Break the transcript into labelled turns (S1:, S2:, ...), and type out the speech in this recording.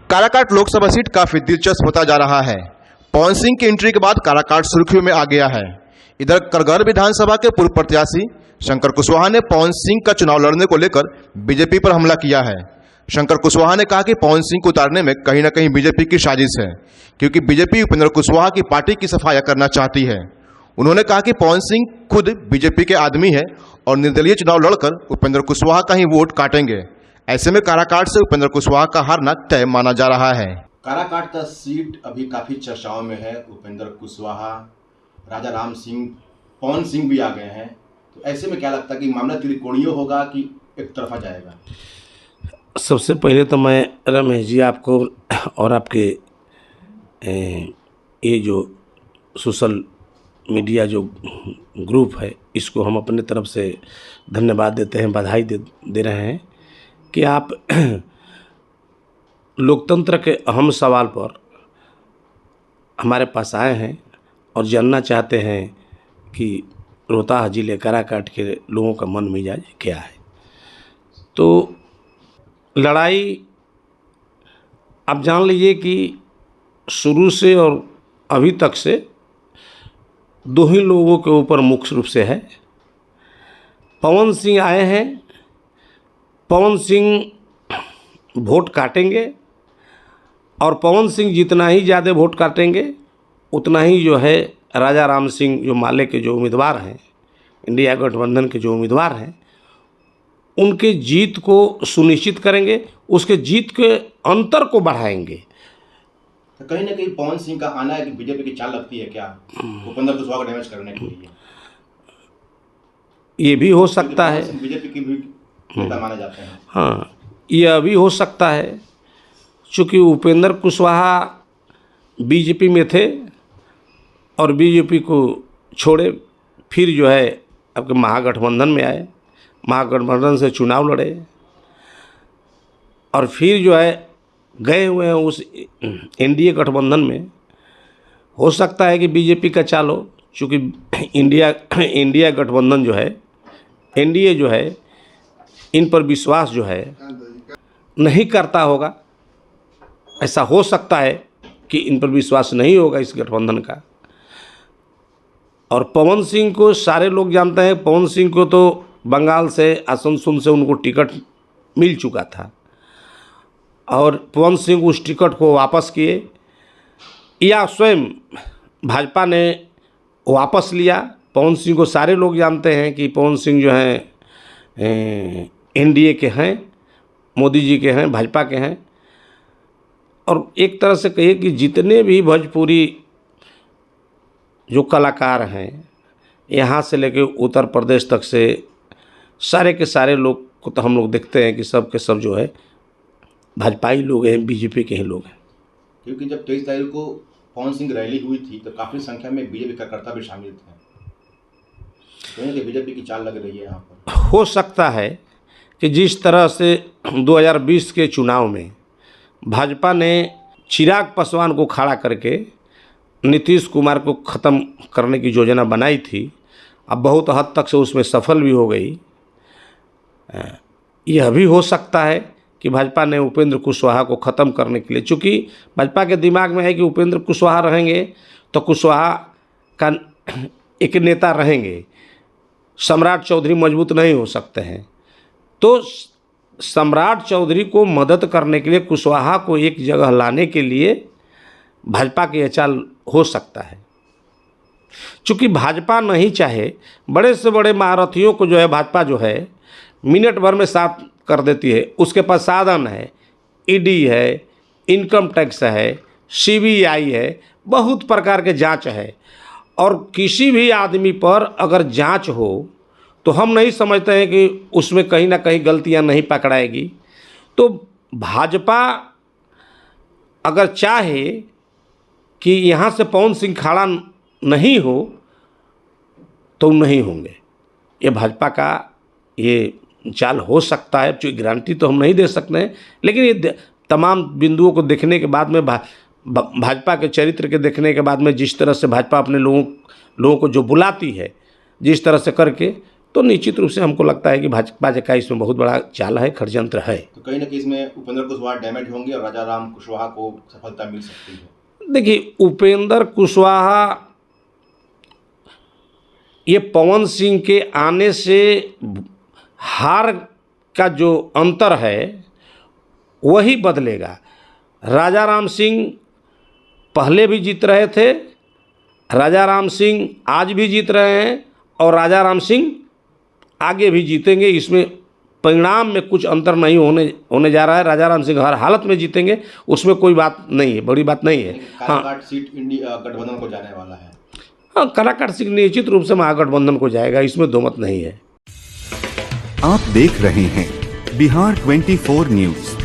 S1: Karakat Lok Sabha seat काफी दिलचस्प होता जा रहा है। पवन सिंह की एंट्री के बाद काराकाट सुर्खियों में आ गया है। इधर करगहर विधानसभा के पूर्व प्रत्याशी शंकर कुशवाहा ने पवन सिंह का चुनाव लड़ने को लेकर बीजेपी पर हमला किया है। शंकर कुशवाहा ने कहा कि पवन सिंह को उतारने में कहीं न कहीं बीजेपी की साजिश है, क्योंकि बीजेपी उपेंद्र कुशवाहा की पार्टी की सफाया करना चाहती है। उन्होंने कहा कि पवन सिंह खुद बीजेपी के आदमी है और निर्दलीय चुनाव लड़कर उपेंद्र कुशवाहा का ही वोट काटेंगे। ऐसे में काराकाट से उपेंद्र कुशवाहा का हारना तय माना जा रहा है।
S2: काराकाट का सीट अभी काफी चर्चाओं में है। उपेंद्र कुशवाहा, राजा राम सिंह, पवन सिंह भी आ गए हैं। तो ऐसे में क्या लगता है कि मामला त्रिकोणीय होगा कि एक तरफा जाएगा?
S3: सबसे पहले तो मैं रमेश जी आपको और आपके ये जो सोशल मीडिया जो ग्रुप है, इसको हम अपने तरफ से धन्यवाद देते हैं, बधाई दे रहे हैं कि आप लोकतंत्र के अहम सवाल पर हमारे पास आए हैं और जानना चाहते हैं कि रोहतास जिले काराकाट के लोगों का मन मिजाज क्या है। तो लड़ाई आप जान लीजिए कि शुरू से और अभी तक से दो ही लोगों के ऊपर मुख्य रूप से है। पवन सिंह आए हैं, पवन सिंह वोट काटेंगे और पवन सिंह जितना ही ज़्यादा वोट काटेंगे उतना ही जो है राजा राम सिंह जो माले के जो उम्मीदवार हैं, इंडिया गठबंधन के जो उम्मीदवार हैं, उनके जीत को सुनिश्चित करेंगे, उसके जीत के अंतर को बढ़ाएंगे।
S2: तो कहीं ना कहीं पवन सिंह का आना है कि बीजेपी की चाल लगती है क्या उपेंद्र कुशवाहा को डैमेज करने के लिए?
S3: ये भी हो सकता है,
S2: बीजेपी की भी नेता माने जाते हैं।
S3: हाँ, यह भी हो सकता है, चूँकि उपेंद्र कुशवाहा बीजेपी में थे और बीजेपी को छोड़े, फिर जो है आपके महागठबंधन में आए, महागठबंधन से चुनाव लड़े और फिर जो है गए हुए हैं उस एनडीए गठबंधन में। हो सकता है कि बीजेपी का चाल हो, चूँकि इंडिया गठबंधन जो है, एनडीए जो है, इन पर विश्वास जो है नहीं करता होगा। ऐसा हो सकता है कि इन पर विश्वास नहीं होगा इस गठबंधन का। और पवन सिंह को सारे लोग जानते हैं, पवन सिंह को तो बंगाल से, आसनसोल से उनको टिकट मिल चुका था और पवन सिंह उस टिकट को वापस किए या स्वयं भाजपा ने वापस लिया। पवन सिंह को सारे लोग जानते हैं कि पवन सिंह जो हैं एनडीए के हैं, मोदी जी के हैं, भाजपा के हैं। और एक तरह से कहिए कि जितने भी भोजपुरी जो कलाकार हैं, यहाँ से लेके उत्तर प्रदेश तक से सारे के सारे लोग को तो हम लोग देखते हैं कि सब के सब जो है भाजपाई लोग हैं, बीजेपी के ही लोग हैं।
S2: क्योंकि जब 23 तारीख को पवन सिंह रैली हुई थी तो काफ़ी संख्या में बीजेपी कार्यकर्ता भी शामिल थे। कहीं कि बीजेपी की चाल लग रही है यहाँ पर।
S3: हो सकता है कि जिस तरह से 2020 के चुनाव में भाजपा ने चिराग पासवान को खड़ा करके नीतीश कुमार को ख़त्म करने की योजना बनाई थी, अब बहुत हद तक से उसमें सफल भी हो गई। यह भी हो सकता है कि भाजपा ने उपेंद्र कुशवाहा को ख़त्म करने के लिए, चूँकि भाजपा के दिमाग में है कि उपेंद्र कुशवाहा रहेंगे तो कुशवाहा का एक नेता रहेंगे, सम्राट चौधरी मजबूत नहीं हो सकते हैं। तो सम्राट चौधरी को मदद करने के लिए, कुशवाहा को एक जगह लाने के लिए भाजपा की यह चाल हो सकता है। चूँकि भाजपा नहीं चाहे, बड़े से बड़े महारथियों को जो है भाजपा जो है मिनट भर में साफ कर देती है। उसके पास साधन है, ईडी है, इनकम टैक्स है, सीबीआई है, बहुत प्रकार के जांच है। और किसी भी आदमी पर अगर जांच हो तो हम नहीं समझते हैं कि उसमें कहीं ना कहीं गलतियां नहीं पकड़ाएगी। तो भाजपा अगर चाहे कि यहाँ से पवन सिंह खड़ा नहीं हो तो नहीं होंगे। ये भाजपा का ये चाल हो सकता है, जो गारंटी तो हम नहीं दे सकते हैं, लेकिन ये तमाम बिंदुओं को देखने के बाद में भाजपा के चरित्र के देखने के बाद में जिस तरह से भाजपा अपने लोगों को जो बुलाती है, जिस तरह से करके तो निश्चित रूप से हमको लगता है कि भाजपा का इसमें बहुत बड़ा चाल है, षड्यंत्र है।
S2: तो कहीं ना कहीं इसमें उपेंद्र कुशवाहा डैमेज होंगे और राजा राम कुशवाहा को सफलता मिल सकती है।
S3: देखिए, उपेंद्र कुशवाहा ये पवन सिंह के आने से हार का जो अंतर है वही बदलेगा। राजा राम सिंह पहले भी जीत रहे थे, राजा राम सिंह आज भी जीत रहे हैं और राजा राम सिंह आगे भी जीतेंगे। इसमें परिणाम में कुछ अंतर नहीं होने जा रहा है। राजा राम सिंह हर हालत में जीतेंगे, उसमें कोई बात नहीं है, बड़ी बात नहीं है।
S2: काराकाट सीट इंडिया गठबंधन को जाने वाला है।
S3: हाँ, काराकाट सीट निश्चित रूप से महागठबंधन को जाएगा, इसमें दो मत नहीं है।
S4: आप देख रहे हैं बिहार 24 न्यूज।